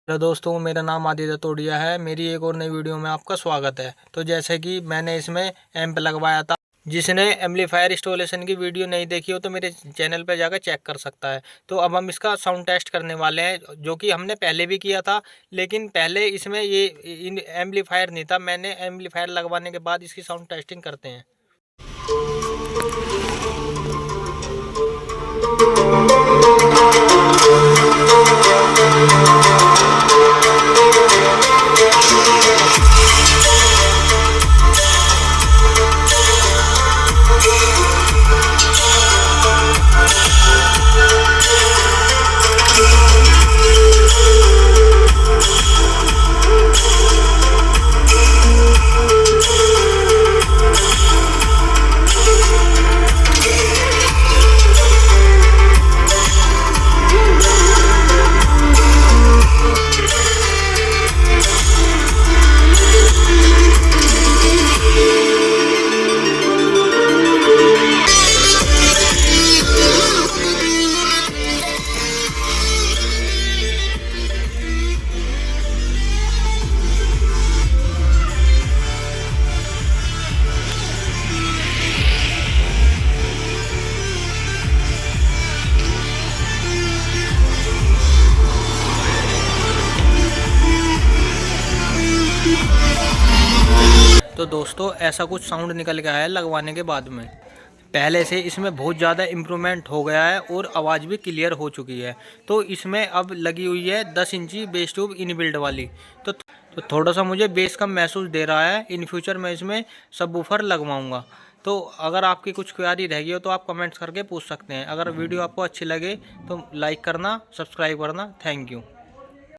Hello दोस्तों, मेरा नाम आदित्य तोड़िया है। मेरी एक और नई वीडियो में आपका स्वागत है। तो जैसे कि मैंने इसमें एम्प लगवाया था। जिसने एम्पलीफायर इंस्टॉलेशन की वीडियो नहीं देखी हो तो मेरे चैनल पर जाकर चेक कर सकता है। तो अब हम इसका साउंड टेस्ट करने वाले हैं, जो कि हमने पहले भी किया था। लेकिन पहले इसमें ये एम्पलीफायर नहीं था। मैंने एम्पलीफायर लगवाने के बाद इसकी साउंड टेस्टिंग करते हैं। तो दोस्तों, ऐसा कुछ साउंड निकल के आया है लगवाने के बाद में। पहले से इसमें बहुत ज़्यादा इम्प्रूवमेंट हो गया है और आवाज़ भी क्लियर हो चुकी है। तो इसमें अब लगी हुई है 10 इंची बेस ट्यूब इनबिल्ट वाली। तो थोड़ा सा मुझे बेस कम महसूस दे रहा है। इन फ्यूचर मैं इसमें सबवूफर लगवाऊंगा। तो अगर आपकी कुछ क्वेरी रहेगी हो तो आप कमेंट्स करके पूछ सकते हैं। अगर वीडियो आपको अच्छी लगे तो लाइक करना, सब्सक्राइब करना। Thank you.